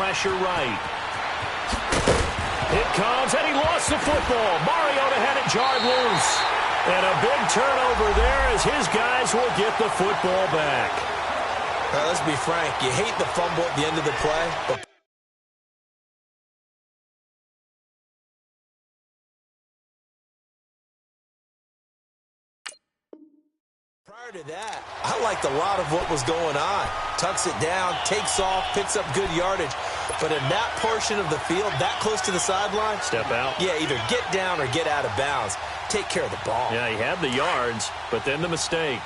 pressure right. It comes, and he lost the football. Mariota had it jarred loose. And a big turnover there as his guys will get the football back. All right, let's be frank. You hate the fumble at the end of the play, but prior to that, I liked a lot of what was going on. Tucks it down, takes off, picks up good yardage. But in that portion of the field, that close to the sideline, step out. Yeah, either get down or get out of bounds. Take care of the ball. Yeah, he had the yards, but then the mistake.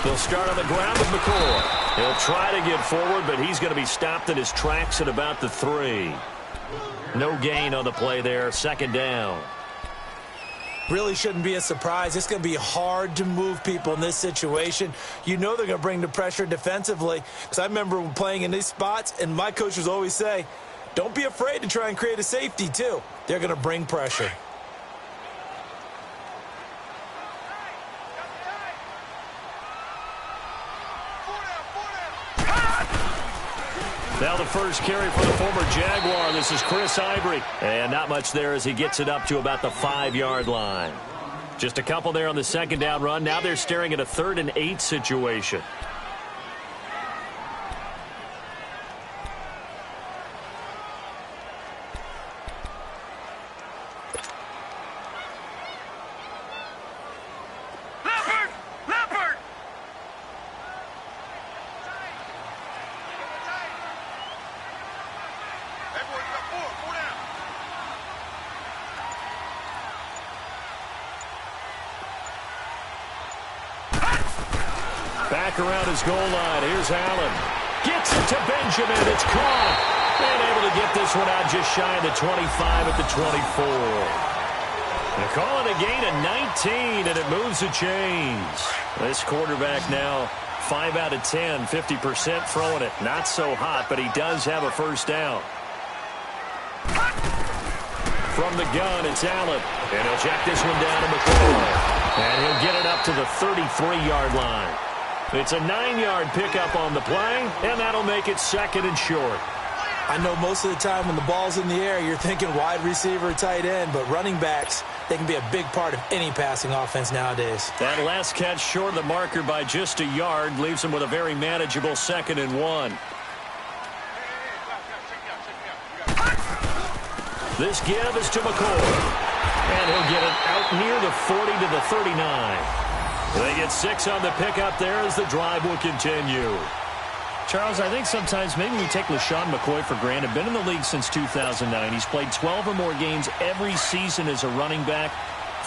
They'll start on the ground with McCoy. He'll try to get forward, but he's going to be stopped in his tracks at about the 3. No gain on the play there. Second down. Really shouldn't be a surprise. It's going to be hard to move people in this situation. You know they're going to bring the pressure defensively. Because I remember playing in these spots, and my coaches always say, don't be afraid to try and create a safety, too. They're going to bring pressure. Now the first carry for the former Jaguar. This is Chris Ivory. And not much there as he gets it up to about the 5-yard line. Just a couple there on the second down run. Now they're staring at a 3rd and 8 situation. Back around his goal line. Here's Allen. Gets it to Benjamin. It's caught. And able to get this one out just shy of the 25 at the 24. They call it a gain of 19, and it moves the chains. This quarterback now 5 out of 10, 50% throwing it. Not so hot, but he does have a first down. From the gun, it's Allen. And he'll check this one down to McCoy. And he'll get it up to the 33-yard line. It's a 9-yard pickup on the play, and that'll make it 2nd and short. I know most of the time when the ball's in the air, you're thinking wide receiver, tight end, but running backs, they can be a big part of any passing offense nowadays. That last catch short of the marker by just a yard leaves him with a very manageable 2nd and 1. This give is to McCoy, and he'll get it out near the 40 to the 39. They get 6 on the pickup there as the drive will continue. Charles, I think sometimes maybe we take LaShawn McCoy for granted. Been in the league since 2009. He's played 12 or more games every season as a running back.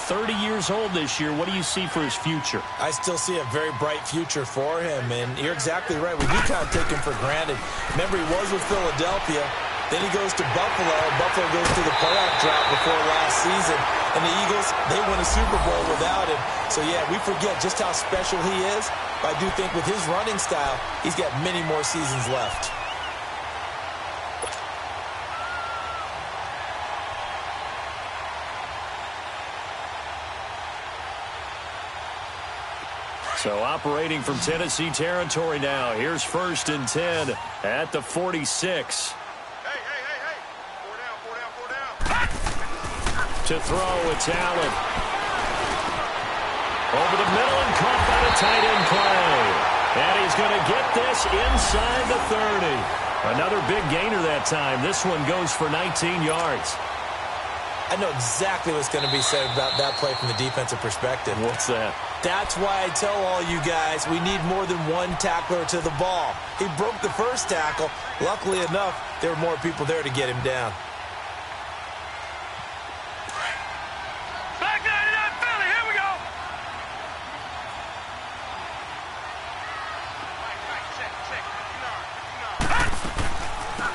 30 years old this year. What do you see for his future? I still see a very bright future for him, and you're exactly right. We do kind of take him for granted. Remember, he was with Philadelphia. Then he goes to Buffalo. Buffalo goes through the playoff drought before last season. And the Eagles, they win a Super Bowl without him. So, yeah, we forget just how special he is. But I do think with his running style, he's got many more seasons left. So operating from Tennessee territory now. Here's 1st and 10 at the 46. To throw, it's Allen. Over the middle and caught by the tight end play. And he's going to get this inside the 30. Another big gainer that time. This one goes for 19 yards. I know exactly what's going to be said about that play from the defensive perspective. What's that? That's why I tell all you guys we need more than one tackler to the ball. He broke the first tackle. Luckily enough, there were more people there to get him down.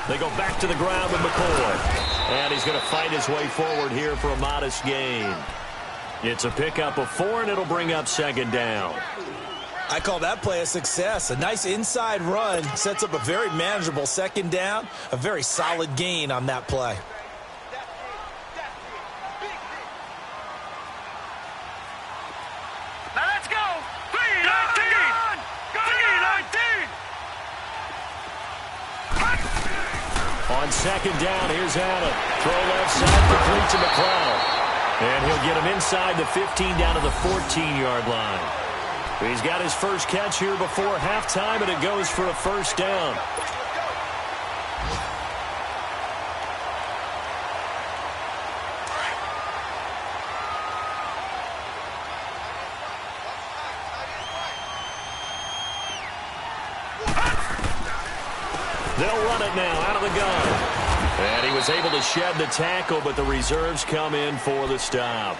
They go back to the ground with McCoy. And he's going to fight his way forward here for a modest gain. It's a pickup of 4, and it'll bring up 2nd down. I call that play a success. A nice inside run sets up a very manageable 2nd down. A very solid gain on that play. On second down, here's Allen. Throw left side, complete to McLeod. And he'll get him inside the 15 down to the 14-yard line. He's got his first catch here before halftime, and it goes for a first down. They'll run it now out of the gun. And he was able to shed the tackle, but the reserves come in for the stop.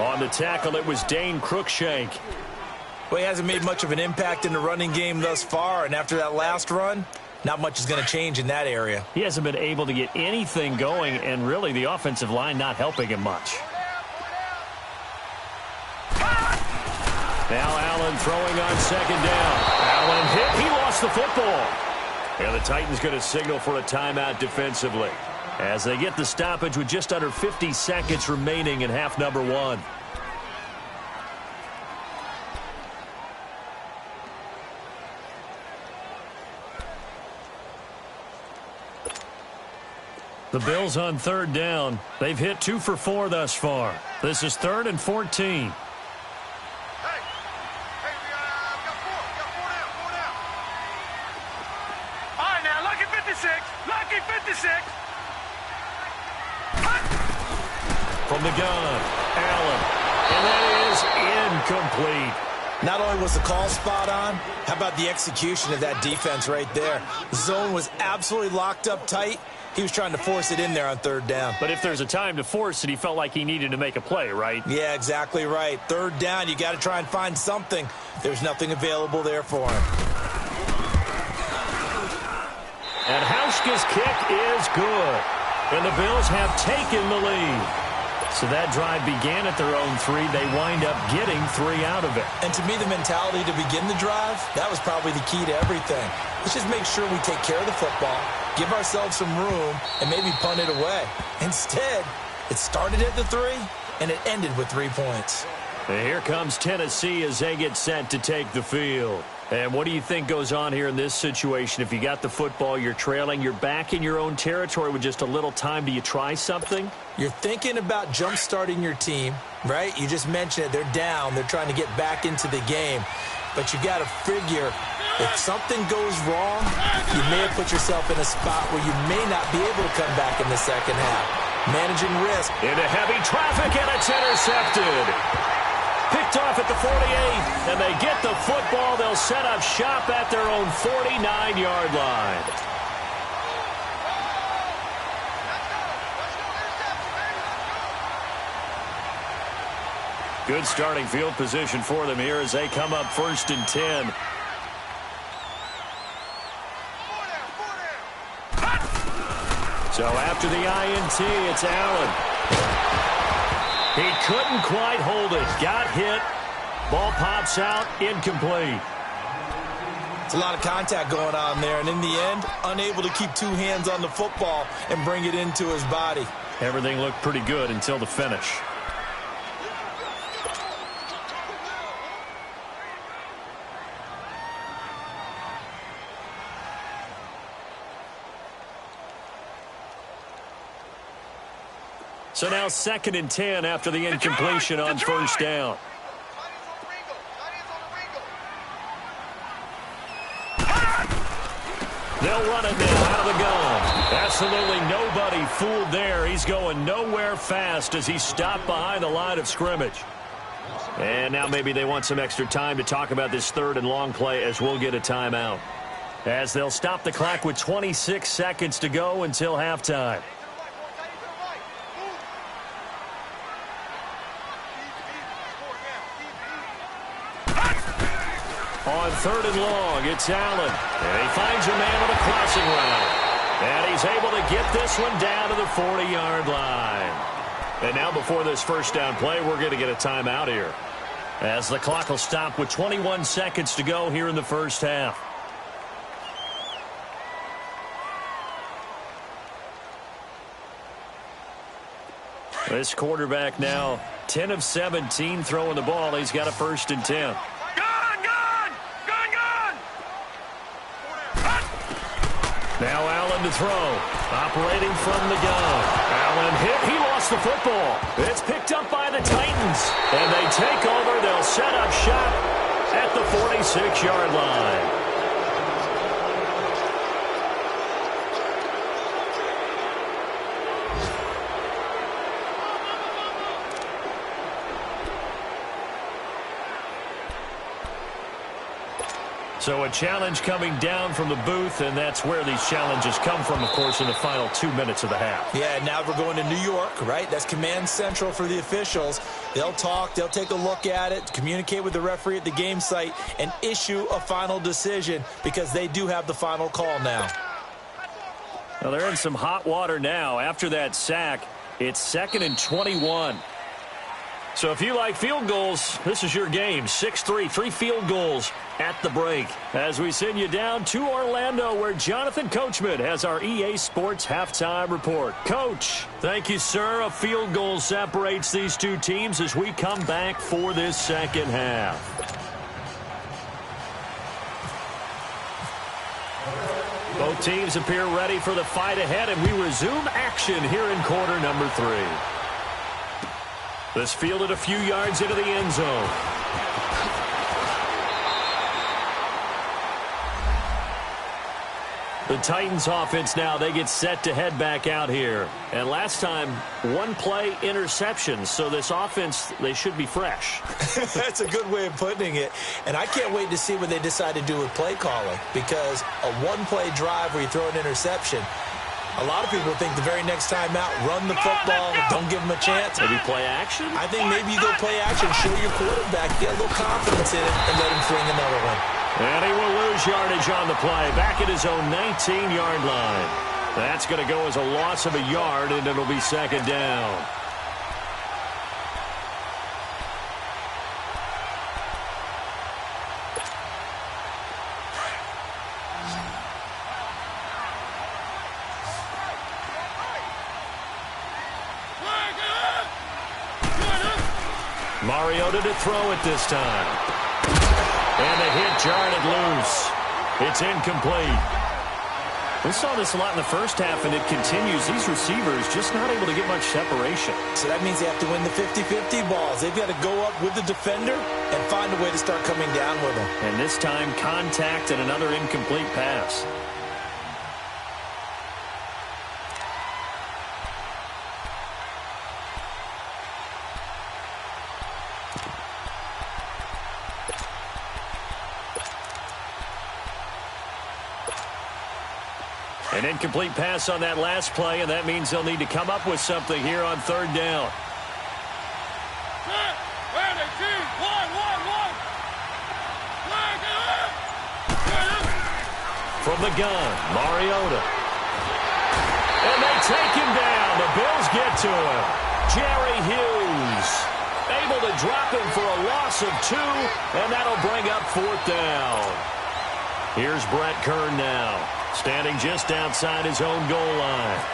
On the tackle, it was Dane Cruikshank. Well, he hasn't made much of an impact in the running game thus far, and after that last run, not much is going to change in that area. He hasn't been able to get anything going, and really the offensive line not helping him much. Now Allen throwing on second down. Allen hit. He lost the football. And the Titans going to signal for a timeout defensively as they get the stoppage with just under 50 seconds remaining in half number one. The Bills on third down. They've hit 2 for 4 thus far. This is 3rd and 14. From the gun, Allen. And that is incomplete. Not only was the call spot on, how about the execution of that defense right there? The zone was absolutely locked up tight. He was trying to force it in there on third down. But if there's a time to force it, he felt like he needed to make a play, right? Yeah, exactly right. Third down, you got to try and find something. There's nothing available there for him. And Hauschka's kick is good. And the Bills have taken the lead. So that drive began at their own 3. They wind up getting 3 out of it. And to me, the mentality to begin the drive, that was probably the key to everything. Let's just make sure we take care of the football, give ourselves some room, and maybe punt it away. Instead, it started at the 3, and it ended with 3 points. And here comes Tennessee as they get set to take the field. And what do you think goes on here in this situation? If you got the football, you're trailing, you're back in your own territory with just a little time. Do you try something? You're thinking about jump-starting your team, right? You just mentioned it. They're down. They're trying to get back into the game. But you got to figure, if something goes wrong, you may have put yourself in a spot where you may not be able to come back in the second half. Managing risk. Into heavy traffic, and it's intercepted. Picked off at the 48, and they get the football. They'll set up shop at their own 49-yard line. Good starting field position for them here as they come up 1st and 10. So after the INT, it's Allen. He couldn't quite hold it. Got hit. Ball pops out. Incomplete. It's a lot of contact going on there, and in the end, unable to keep 2 hands on the football and bring it into his body. Everything looked pretty good until the finish. So now 2nd and 10 after the incompletion on first down. They'll run it now out of the gun. Absolutely nobody fooled there. He's going nowhere fast as he's stopped behind the line of scrimmage. And now maybe they want some extra time to talk about this 3rd and long play as we'll get a timeout. As they'll stop the clock with 26 seconds to go until halftime. On 3rd and long, it's Allen. And he finds a man on a crossing route. And he's able to get this one down to the 40-yard line. And now before this first down play, we're going to get a timeout here, as the clock will stop with 21 seconds to go here in the first half. This quarterback now 10 of 17 throwing the ball. He's got a 1st and 10. Now Allen to throw. Operating from the gun. Allen hit. He lost the football. It's picked up by the Titans. And they take over. They'll set up shop at the 46-yard line. So a challenge coming down from the booth, and that's where these challenges come from, of course, in the final 2 minutes of the half. Yeah, now we're going to New York, right? That's command central for the officials. They'll talk, they'll take a look at it, communicate with the referee at the game site, and issue a final decision because they do have the final call now. Well, they're in some hot water now. After that sack, it's 2nd and 21. So if you like field goals, this is your game. 6-3, 3 field goals at the break. As we send you down to Orlando, where Jonathan Coachman has our EA Sports halftime report. Coach, thank you, sir. A field goal separates these two teams as we come back for this second half. Both teams appear ready for the fight ahead, and we resume action here in quarter number 3. This fielded a few yards into the end zone. The Titans offense now, they get set to head back out here. And last time, 1-play interception. So this offense, they should be fresh. That's a good way of putting it. And I can't wait to see what they decide to do with play calling. Because a 1-play drive where you throw an interception, a lot of people think the very next time out, run the football, don't give them a chance. Maybe play action? I think maybe you go play action, show your quarterback, get a little confidence in it, and let him fling another one. And he will lose yardage on the play, back at his own 19-yard line. That's going to go as a loss of a yard, and it'll be second down. Mariota to throw it this time. And the hit jarred it loose. It's incomplete. We saw this a lot in the first half, and it continues. These receivers just not able to get much separation. So that means they have to win the 50-50 balls. They've got to go up with the defender and find a way to start coming down with them. And this time, contact and another incomplete pass. An incomplete pass on that last play, and that means they'll need to come up with something here on third down. From the gun, Mariota. And they take him down. The Bills get to him. Jerry Hughes able to drop him for a loss of 2, and that'll bring up fourth down. Here's Brett Kern now, standing just outside his own goal line.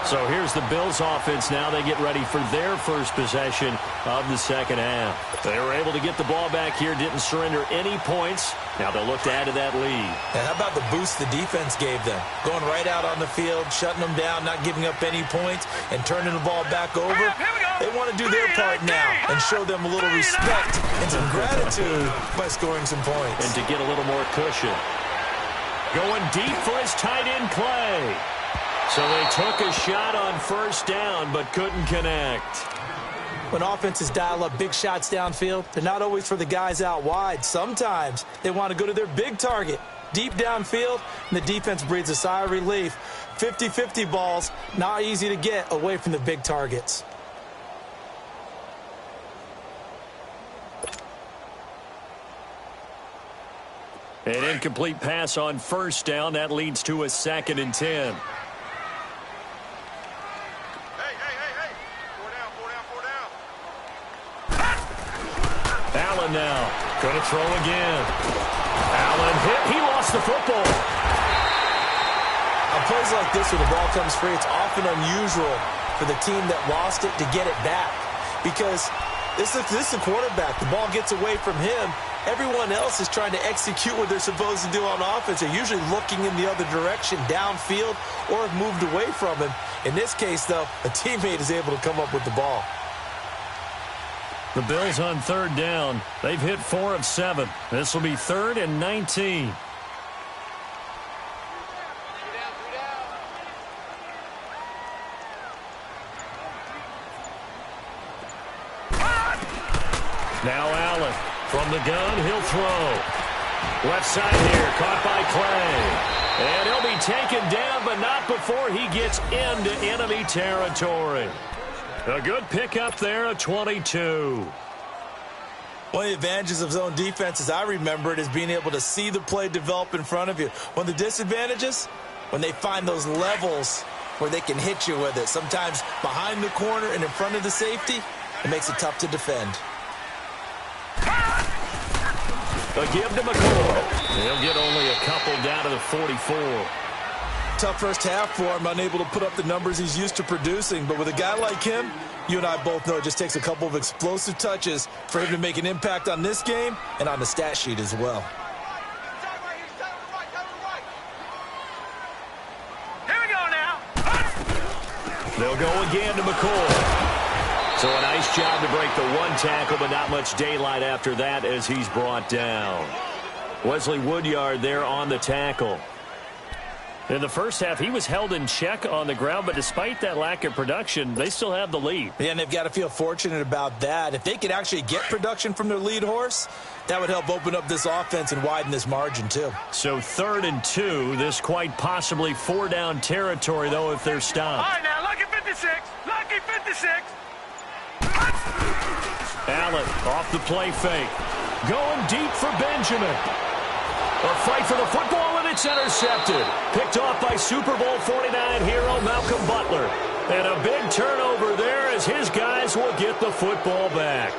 So here's the Bills offense now. They get ready for their first possession of the second half. They were able to get the ball back here, didn't surrender any points. Now they'll look to add to that lead. And how about the boost the defense gave them? Going right out on the field, shutting them down, not giving up any points, and turning the ball back over. They want to do their part now and show them a little respect and some gratitude by scoring some points. And to get a little more cushion. Going deep for his tight end Clay. So they took a shot on first down, but couldn't connect. When offenses dial up big shots downfield, they're not always for the guys out wide. Sometimes they want to go to their big target, deep downfield, and the defense breathes a sigh of relief. 50-50 balls, not easy to get away from the big targets. An incomplete pass on first down. That leads to a 2nd and 10. Allen now going to throw again. Allen hit. He lost the football. On plays like this where the ball comes free, it's often unusual for the team that lost it to get it back. Because this is a quarterback. The ball gets away from him. Everyone else is trying to execute what they're supposed to do on offense. They're usually looking in the other direction, downfield, or have moved away from him. In this case, though, a teammate is able to come up with the ball. The Bills on third down. They've hit 4 of 7. This will be 3rd and 19. Now Allen from the gun. He'll throw. Left side here. Caught by Clay. And he'll be taken down, but not before he gets into enemy territory. A good pickup there at 22. One of the advantages of zone defense, as I remember it, is being able to see the play develop in front of you. One of the disadvantages, when they find those levels where they can hit you with it. Sometimes behind the corner and in front of the safety, it makes it tough to defend. A give to McCoy. He'll get only a couple down to the 44. Tough first half for him, unable to put up the numbers he's used to producing. But with a guy like him, you and I both know it just takes a couple of explosive touches for him to make an impact on this game and on the stat sheet as well. Here we go now. They'll go again to McCoy. So a nice job to break the one tackle, but not much daylight after that as he's brought down. Wesley Woodyard there on the tackle. In the first half, he was held in check on the ground, but despite that lack of production, they still have the lead. Yeah, and they've got to feel fortunate about that. If they could actually get production from their lead horse, that would help open up this offense and widen this margin too. So 3rd and 2, this quite possibly 4-down territory, though, if they're stopped. All right, now, lucky 56. Lucky 56. Allen off the play fake. Going deep for Benjamin. A fight for the football, and it's intercepted. Picked off by Super Bowl 49 hero Malcolm Butler. And a big turnover there as his guys will get the football back.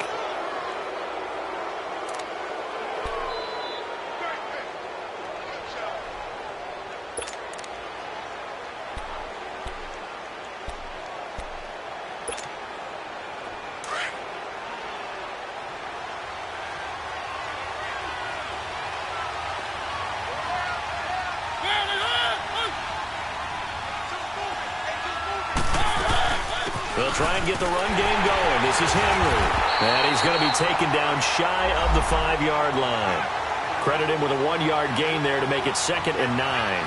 They'll try and get the run game going. This is Henry. And he's going to be taken down shy of the 5-yard line. Credit him with a 1-yard gain there to make it 2nd and 9.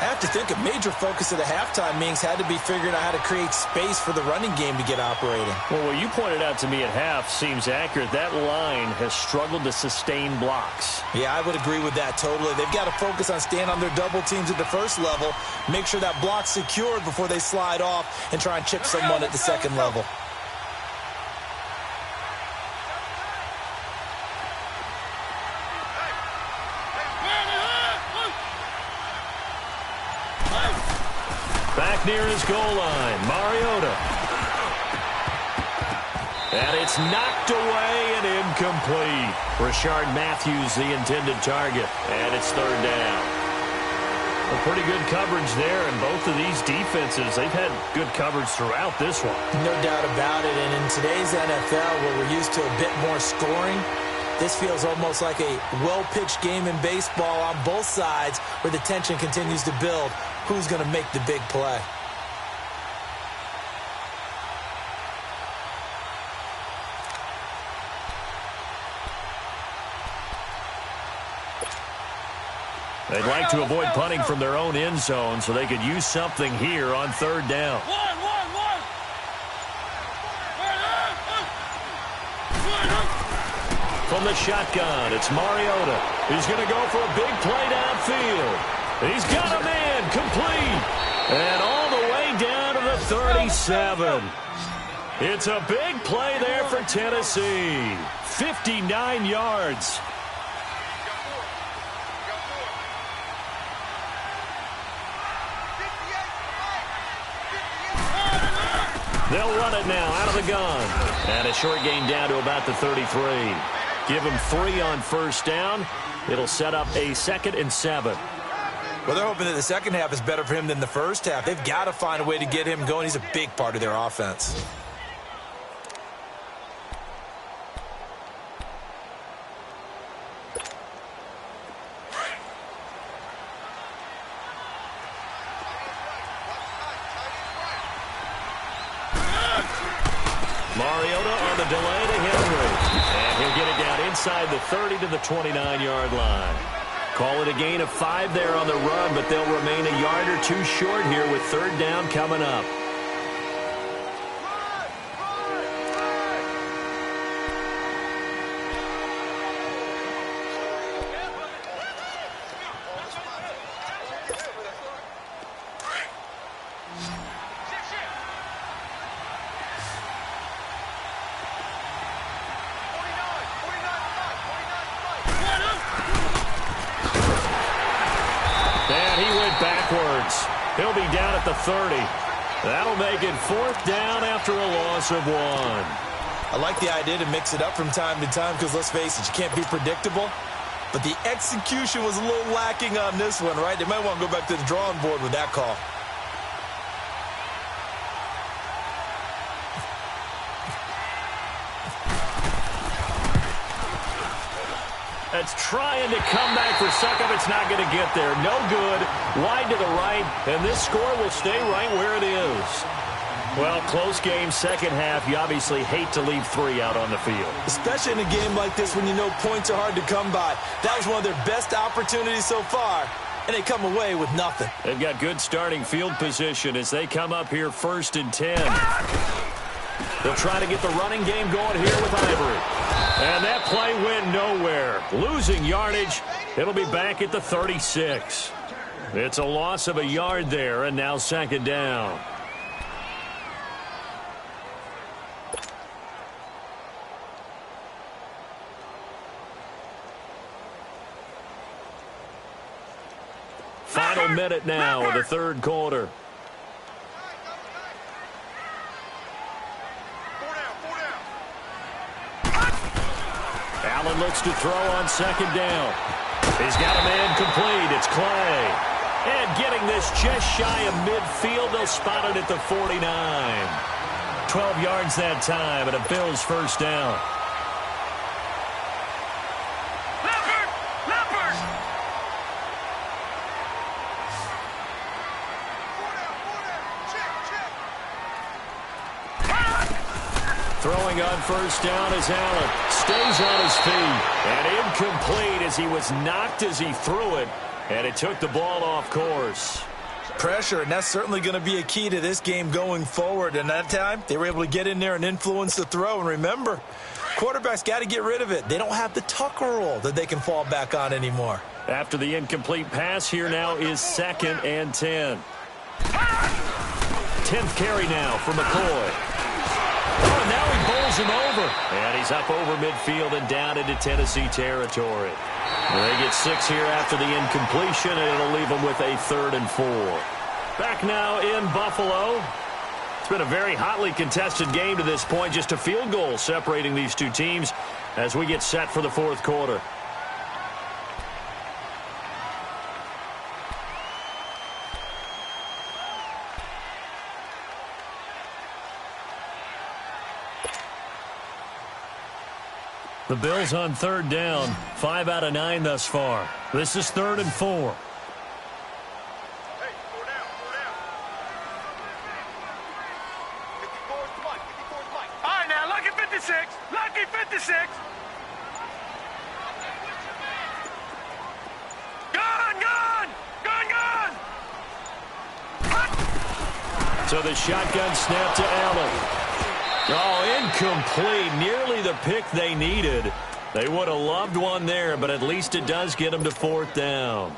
I have to think a major focus of the halftime meetings had to be figuring out how to create space for the running game to get operating. Well, what you pointed out to me at half seems accurate. That line has struggled to sustain blocks. Yeah, I would agree with that totally. They've got to focus on staying on their double teams at the first level, make sure that block's secured before they slide off and try and chip someone at the second level. Back near his goal line, Mariota. And it's knocked away and incomplete. Rashard Matthews, the intended target. And it's 3rd down. A pretty good coverage there, and both of these defenses, they've had good coverage throughout this one. No doubt about it, and in today's NFL, where we're used to a bit more scoring, this feels almost like a well-pitched game in baseball on both sides where the tension continues to build. Who's going to make the big play? They'd like to avoid punting from their own end zone so they could use something here on 3rd down. From the shotgun, it's Mariota. He's going to go for a big play downfield. He's got a man complete. And all the way down to the 37. It's a big play there for Tennessee. 59 yards. They'll run it now out of the gun. And a short gain down to about the 33. Give them 3 on 1st down. It'll set up a 2nd and 7. Well, they're hoping that the second half is better for him than the first half. They've got to find a way to get him going. He's a big part of their offense. Mariota on the delay to Henry. And he'll get it down inside the 30 to the 29-yard line. Call it a gain of 5 there on the run, but they'll remain a yard or two short here with third down coming up. Backwards. He'll be down at the 30. That'll make it fourth down after a loss of 1. I like the idea to mix it up from time to time because, let's face it, you can't be predictable. But the execution was a little lacking on this one, right? They might want to go back to the drawing board with that call. That's trying to come back for second. It's not going to get there. No good. Wide to the right, and this score will stay right where it is. Well, close game, second half. You obviously hate to leave 3 out on the field. Especially in a game like this when you know points are hard to come by. That was one of their best opportunities so far, and they come away with nothing. They've got good starting field position as they come up here 1st and 10. They'll try to get the running game going here with Ivory. And that play went nowhere. Losing yardage. It'll be back at the 36. It's a loss of a yard there, and now second down. Final minute now of the third quarter. Allen looks to throw on second down. He's got a man complete. It's Clay. And getting this just shy of midfield, they'll spot it at the 49. 12 yards that time, and a Bills first down. Throwing on first down is Allen. Stays on his feet. And incomplete as he was knocked as he threw it. And it took the ball off course. Pressure, and that's certainly going to be a key to this game going forward. And that time, they were able to get in there and influence the throw. And remember, quarterbacks got to get rid of it. They don't have the Tucker rule that they can fall back on anymore. After the incomplete pass, here now is 2nd and 10. 10th carry now for McCoy. Oh, and now he bowls him over. And he's up over midfield and down into Tennessee territory. They get 6 here after the incompletion, and it'll leave them with a 3rd and 4. Back now in Buffalo. It's been a very hotly contested game to this point. Just a field goal separating these two teams as we get set for the fourth quarter. The Bills on 3rd down, 5 out of 9 thus far. This is 3rd and 4. Hey, 4 down, 4 down. 54's the mic, 54's the mic. All right, now, lucky 56, lucky 56. Gun! So the shotgun snap to Allen. Oh, incomplete. Nearly the pick they needed. They would have loved one there, but at least it does get them to 4th down.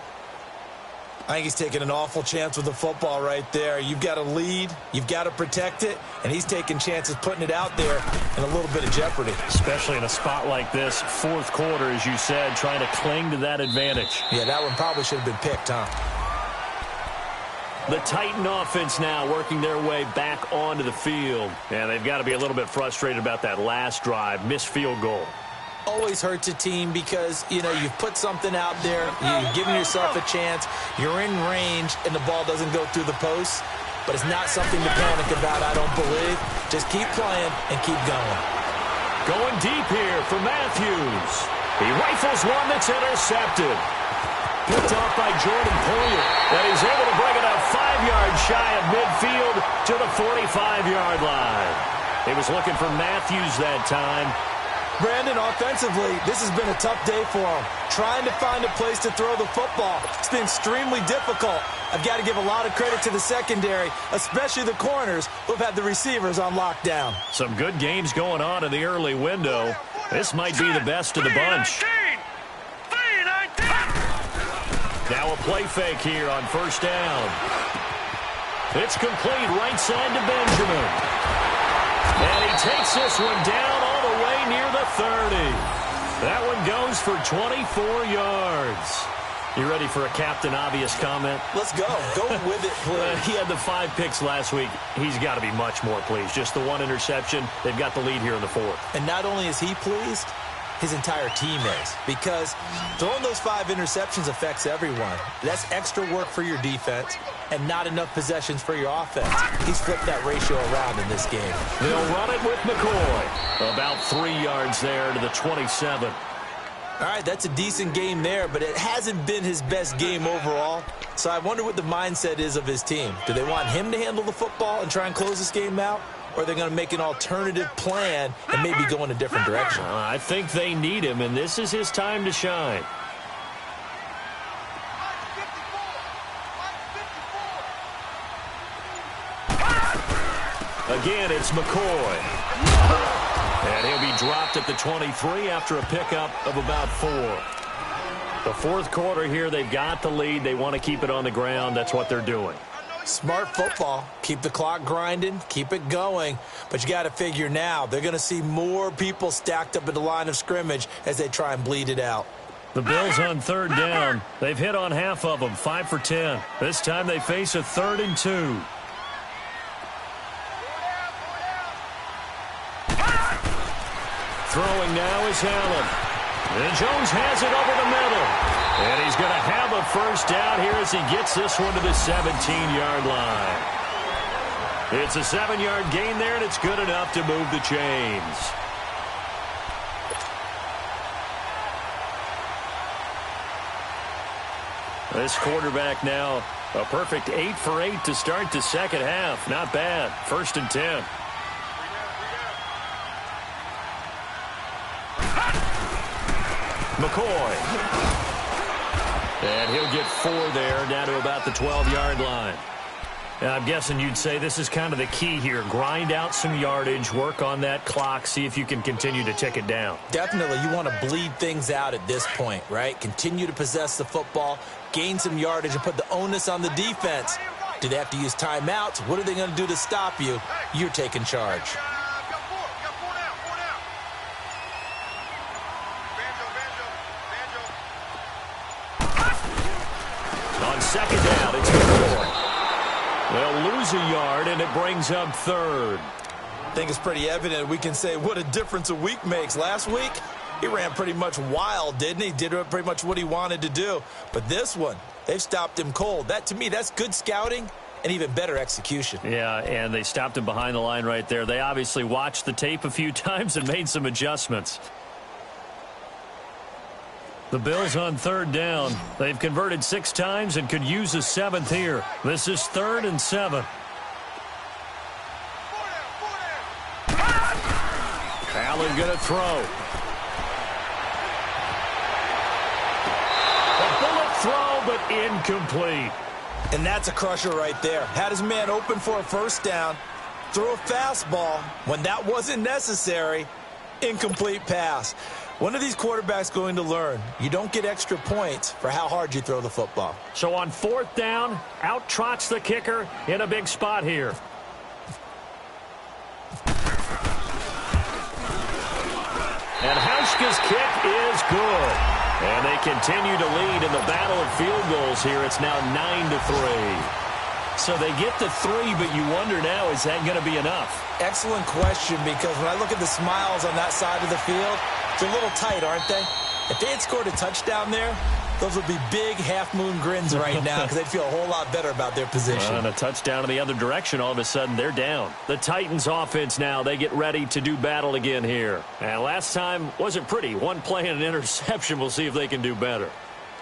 I think he's taking an awful chance with the football right there. You've got to lead, you've got to protect it, and he's taking chances putting it out there in a little bit of jeopardy. Especially in a spot like this, 4th quarter, as you said, trying to cling to that advantage. Yeah, that one probably should have been picked, huh? The Titan offense now working their way back onto the field. And they've got to be a little bit frustrated about that last drive, missed field goal. always hurts a team because, you've put something out there, you've given yourself a chance, you're in range, and the ball doesn't go through the post. But it's not something to panic about, I don't believe. Just keep playing and keep going. Going deep here for Matthews. He rifles one that's intercepted. Picked off by Jordan Poyer. And he's able to bring it up 5 yards shy of midfield to the 45-yard line. He was looking for Matthews that time. Brandon, offensively, this has been a tough day for him. Trying to find a place to throw the football. It's been extremely difficult. I've got to give a lot of credit to the secondary, especially the corners who've had the receivers on lockdown. Some good games going on in the early window. This might be the best of the bunch. Now a play fake here on first down. It's complete right side to Benjamin. And he takes this one down all the way near the 30. That one goes for 24 yards. You ready for a Captain Obvious comment? Let's go. Go with it, please. He had the 5 picks last week. He's got to be much more pleased. Just the 1 interception. They've got the lead here in the 4th. And not only is he pleased, his entire team is. Because throwing those 5 interceptions affects everyone. That's extra work for your defense and not enough possessions for your offense. He's flipped that ratio around in this game. They'll run it with McCoy. About 3 yards there to the 27. All right, that's a decent game there, but it hasn't been his best game overall. So I wonder what the mindset is of his team. Do they want him to handle the football and try and close this game out? Or are they going to make an alternative plan and maybe go in a different direction? I think they need him, and this is his time to shine. Again, it's McCoy. And he'll be dropped at the 23 after a pickup of about 4. The 4th quarter here, they've got the lead. They want to keep it on the ground. That's what they're doing. Smart football. Keep the clock grinding. Keep it going. But you got to figure now, they're going to see more people stacked up at the line of scrimmage as they try and bleed it out. The Bills on 3rd down. They've hit on half of them, 5 for 10. This time they face a 3rd and 2. Throwing now is Allen. And Jones has it over the middle. And he's going to have a first down here as he gets this one to the 17-yard line. It's a 7-yard gain there, and it's good enough to move the chains. This quarterback now, a perfect 8 for 8 to start the second half. Not bad. 1st and 10. McCoy. And he'll get 4 there, down to about the 12-yard line. Now, I'm guessing you'd say this is kind of the key here. Grind out some yardage, work on that clock, see if you can continue to tick it down. Definitely. You want to bleed things out at this point, right? Continue to possess the football, gain some yardage, and put the onus on the defense. Do they have to use timeouts? What are they going to do to stop you? You're taking charge. On 2nd down, it's McCoy. They'll lose a yard, and it brings up 3rd. I think it's pretty evident we can say what a difference a week makes. Last week, he ran pretty much wild, didn't he? Did pretty much what he wanted to do. But this one, they've stopped him cold. That, to me, that's good scouting and even better execution. Yeah, and they stopped him behind the line right there. They obviously watched the tape a few times and made some adjustments. The Bills on 3rd down. They've converted 6 times and could use a 7th here. This is 3rd and 7. Allen going to throw. A bullet throw, but incomplete. And that's a crusher right there. Had his man open for a first down. Threw a fastball when that wasn't necessary. Incomplete pass. When are these quarterbacks going to learn? You don't get extra points for how hard you throw the football. So on 4th down, out trots the kicker in a big spot here. And Hauschka's kick is good. And they continue to lead in the battle of field goals here. It's now 9-3. So they get the 3, but you wonder now, is that going to be enough? Excellent question, because when I look at the smiles on that side of the field, They're a little tight, aren't they? If they had scored a touchdown there, those would be big half-moon grins right now because they'd feel a whole lot better about their position. And a touchdown in the other direction, all of a sudden they're down. The Titans offense now, they get ready to do battle again here. And last time wasn't pretty. One play and an interception. We'll see if they can do better.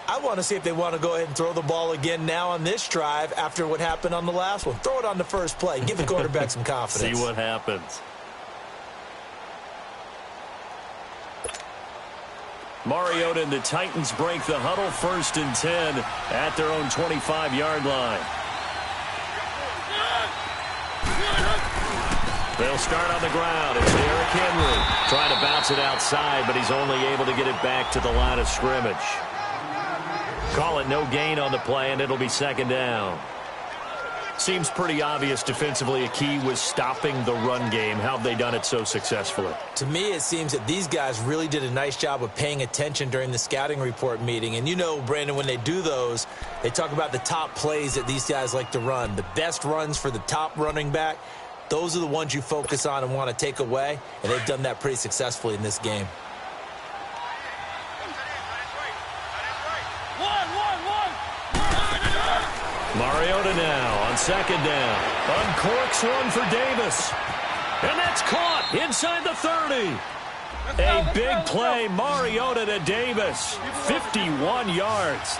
I want to see if they want to go ahead and throw the ball again now on this drive after what happened on the last one. Throw it on the first play. Give the quarterback some confidence. See what happens. Mariota and the Titans break the huddle, 1st and 10 at their own 25-yard line. They'll start on the ground. It's Derrick Henry trying to bounce it outside, but he's only able to get it back to the line of scrimmage. Call it no gain on the play, and it'll be 2nd down. Seems pretty obvious defensively a key was stopping the run game. How have they done it so successfully? To me, it seems that these guys really did a nice job of paying attention during the scouting report meeting. And you know, Brandon, when they do those, they talk about the top plays that these guys like to run. The best runs for the top running back, those are the ones you focus on and want to take away. And they've done that pretty successfully in this game. Mariota now on 2nd down. Uncorks one for Davis. And that's caught inside the 30. A big play, Mariota to Davis. 51 yards.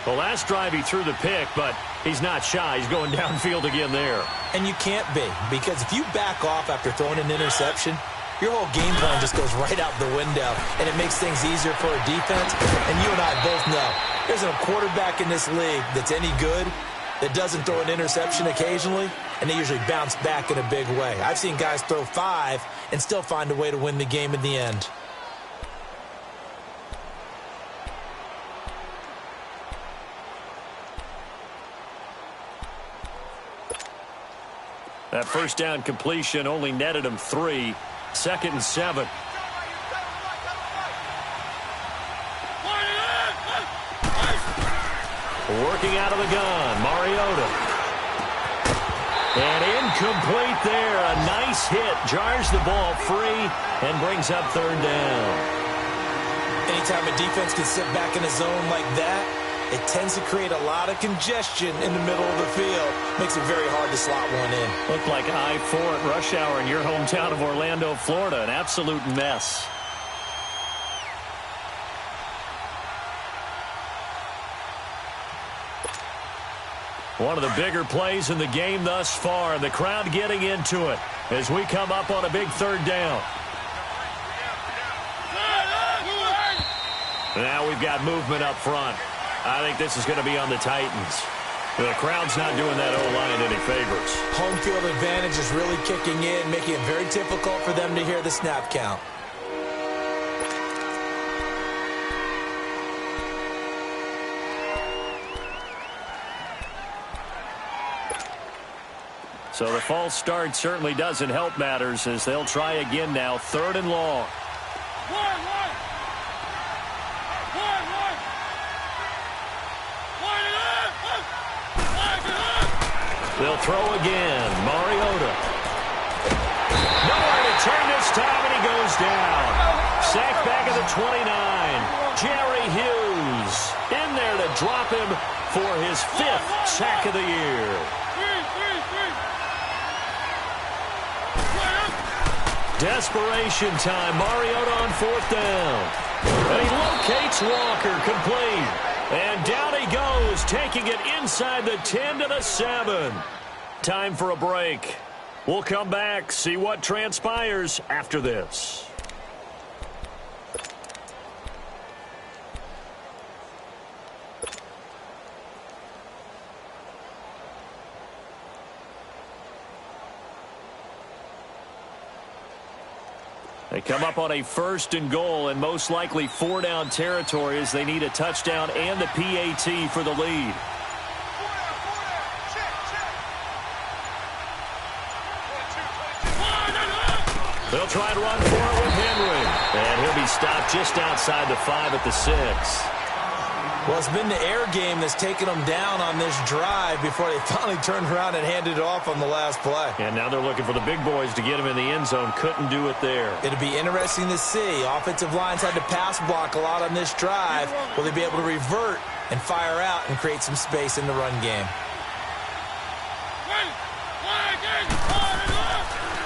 The last drive he threw the pick, but he's not shy. He's going downfield again there. And you can't be, because if you back off after throwing an interception, your whole game plan just goes right out the window, and it makes things easier for a defense. And you and I both know there's a quarterback in this league that's any good that doesn't throw an interception occasionally, and they usually bounce back in a big way. I've seen guys throw 5 and still find a way to win the game in the end. That 1st down completion only netted him 3. 2nd and 7. Working out of the gun, Mariota. And incomplete there. A nice hit. Jars the ball free and brings up 3rd down. Anytime a defense can sit back in a zone like that, it tends to create a lot of congestion in the middle of the field. Makes it very hard to slot one in. Looked like I-4 at rush hour in your hometown of Orlando, Florida. An absolute mess. One of the bigger plays in the game thus far, and the crowd getting into it as we come up on a big 3rd down. Now we've got movement up front. I think this is going to be on the Titans. The crowd's not doing that O-line any favors. Home field advantage is really kicking in, making it very difficult for them to hear the snap count. So the false start certainly doesn't help matters as they'll try again now. 3rd and long. They'll throw again. Mariota. Nowhere to turn this time, and he goes down. Sacked back at the 29. Jerry Hughes in there to drop him for his 5th sack of the year. Desperation time. Mariota on 4th down. And he locates Walker, complete. And down he goes, taking it inside the 10 to the 7. Time for a break. We'll come back, see what transpires after this. They come up on a 1st and goal and most likely 4-down territory as they need a touchdown and the PAT for the lead. They'll try to run for it with Henry. And he'll be stopped just outside the 5 at the 6. Well, it's been the air game that's taken them down on this drive before they finally turned around and handed it off on the last play. And now they're looking for the big boys to get him in the end zone. Couldn't do it there. It'll be interesting to see. Offensive lines had to pass block a lot on this drive. Will they be able to revert and fire out and create some space in the run game?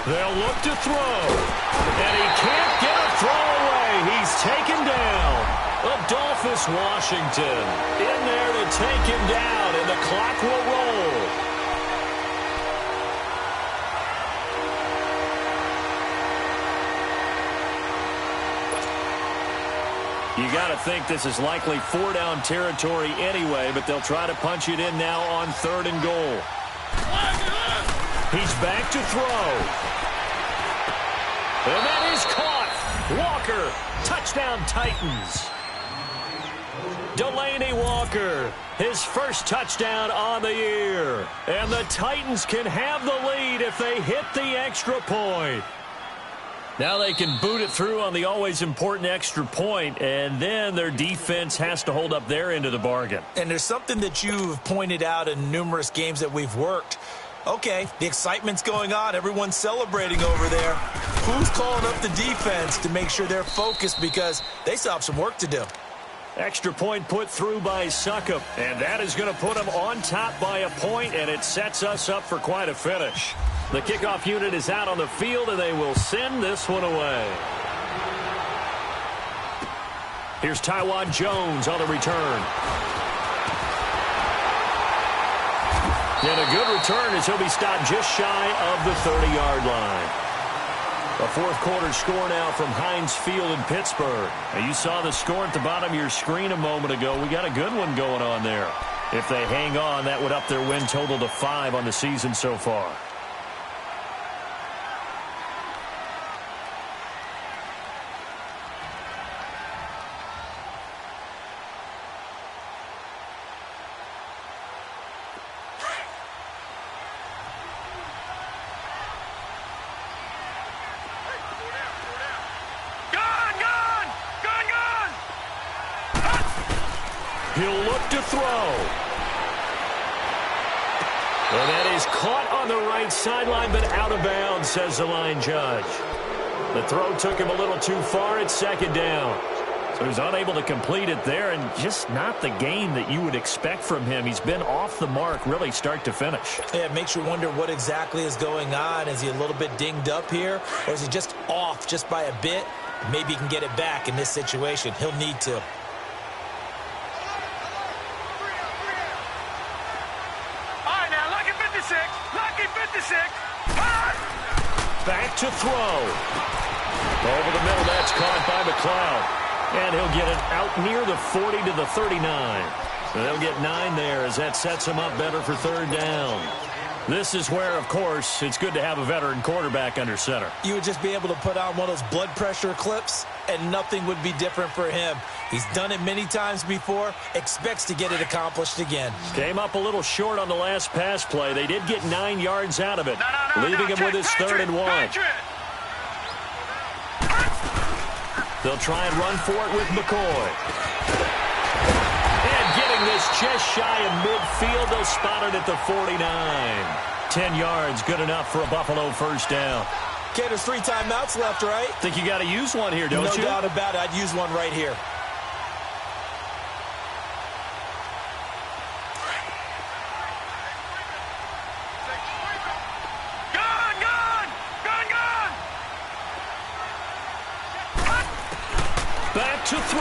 They'll look to throw. And he can't get a throw away. He's taken down. Adolphus Washington in there to take him down, and the clock will roll. You got to think this is likely 4-down territory anyway, but they'll try to punch it in now on 3rd and goal. He's back to throw. And that is caught. Walker, touchdown Titans. Delaney Walker, his first touchdown on the year. And the Titans can have the lead if they hit the extra point. Now they can boot it through on the always important extra point, and then their defense has to hold up their end of the bargain. And there's something that you've pointed out in numerous games that we've worked. Okay, the excitement's going on. Everyone's celebrating over there. Who's calling up the defense to make sure they're focused, because they still have some work to do? Extra point put through by Succop, and that is going to put them on top by a point, and it sets us up for quite a finish. The kickoff unit is out on the field, and they will send this one away. Here's Taiwan Jones on the return. And a good return as he'll be stopped just shy of the 30-yard line. A fourth-quarter score now from Heinz Field in Pittsburgh. Now, you saw the score at the bottom of your screen a moment ago. We got a good one going on there. If they hang on, that would up their win total to 5 on the season so far. He'll look to throw. And that is caught on the right sideline, but out of bounds, says the line judge. The throw took him a little too far at 2nd down. So he's unable to complete it there, and just not the game that you would expect from him. He's been off the mark, really, start to finish. Yeah, it makes you wonder what exactly is going on. Is he a little bit dinged up here, or is he just off just by a bit? Maybe he can get it back in this situation. He'll need to. Back to throw. Over the middle, that's caught by McLeod. And he'll get it out near the 40 to the 39. So they'll get 9 there as that sets him up better for 3rd down. This is where, of course, it's good to have a veteran quarterback under center. You would just be able to put on one of those blood pressure clips, and nothing would be different for him. He's done it many times before, expects to get it accomplished again. Came up a little short on the last pass play. They did get 9 yards out of it, leaving him with his 3rd and 1. They'll try and run for it with McCoy. And getting this just shy of midfield, they'll spot it at the 49. 10 yards, good enough for a Buffalo 1st down. Okay, there's 3 timeouts left, right? Think you got to use one here, don't you? No doubt about it. I'd use one right here. Back to throw.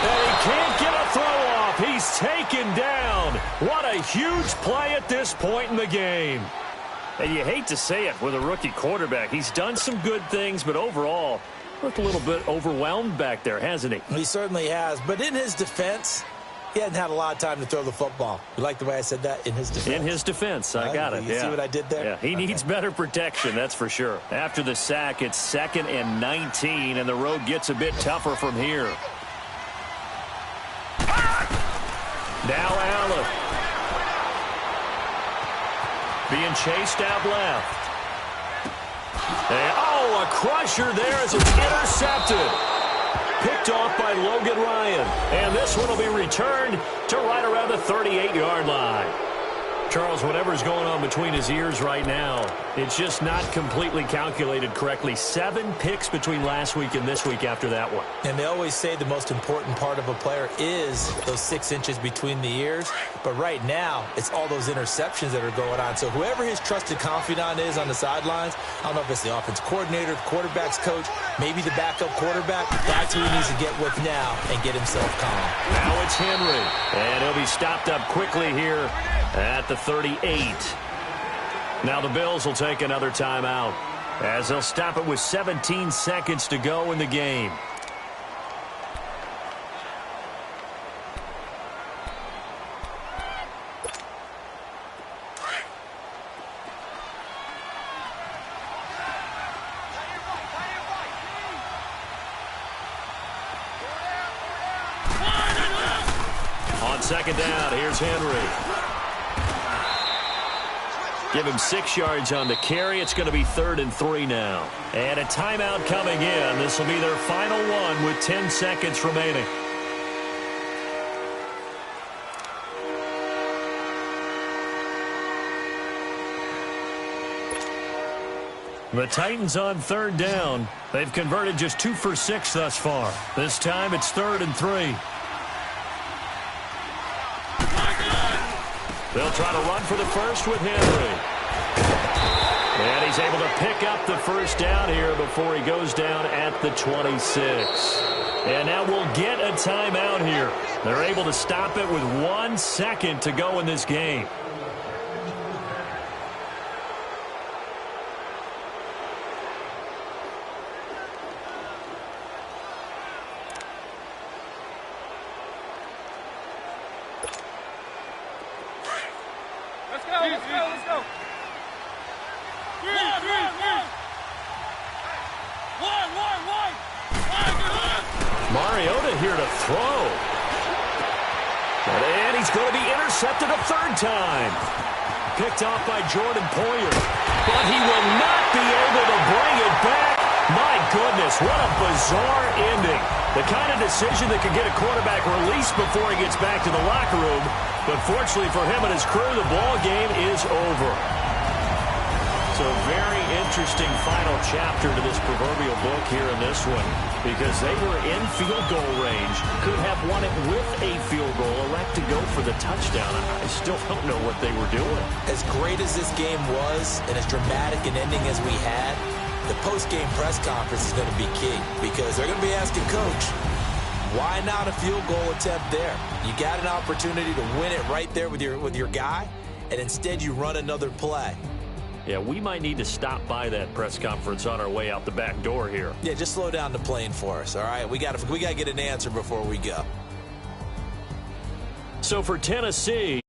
And he can't get a throw off. He's taken down. What a huge play at this point in the game. And you hate to say it with a rookie quarterback. He's done some good things, but overall, looked a little bit overwhelmed back there, hasn't he? He certainly has. But in his defense, he hadn't had a lot of time to throw the football. You like the way I said that? In his defense? In his defense. I got it. You see what I did there? Yeah, he needs better protection, that's for sure. After the sack, it's 2nd and 19, and the road gets a bit tougher from here. Now Allen. Being chased out left. And, a crusher there as it's intercepted. Picked picked off by Logan Ryan. And this one will be returned to right around the 38-yard line. Charles, whatever's going on between his ears right now, it's just not completely calculated correctly. 7 picks between last week and this week after that one. And they always say the most important part of a player is those 6 inches between the ears. But right now, it's all those interceptions that are going on. So whoever his trusted confidant is on the sidelines, I don't know if it's the offense coordinator, the quarterback's coach, maybe the backup quarterback, that's who he needs to get with now and get himself calm. Now it's Henry, and he'll be stopped up quickly here at the 38. Now the Bills will take another timeout as they'll stop it with 17 seconds to go in the game. On second down, here's Henry. Give him 6 yards on the carry. It's going to be 3rd and 3 now. And a timeout coming in. This will be their final one with 10 seconds remaining. The Titans on 3rd down. They've converted just 2 for 6 thus far. This time it's 3rd and 3. They'll try to run for the first with Henry. And he's able to pick up the first down here before he goes down at the 26. And now we'll get a timeout here. They're able to stop it with 1 second to go in this game. Let's go. Mariota here to throw. And he's going to be intercepted a 3rd time. Picked off by Jordan Poyer. But he will not be able to bring it back. My goodness, what a bizarre ending. The kind of decision that could get a quarterback released before he gets back to the locker room. But fortunately for him and his crew, the ball game is over. So very interesting final chapter to this proverbial book here in this one, because they were in field goal range, could have won it with a field goal, elect to go for the touchdown. I still don't know what they were doing. As great as this game was and as dramatic an ending as we had, the post-game press conference is going to be key, because they're going to be asking Coach, why not a field goal attempt there? You got an opportunity to win it right there with your guy, and instead you run another play. Yeah, we might need to stop by that press conference on our way out the back door here. Yeah, just slow down the plane for us, all right? We got to get an answer before we go. So for Tennessee...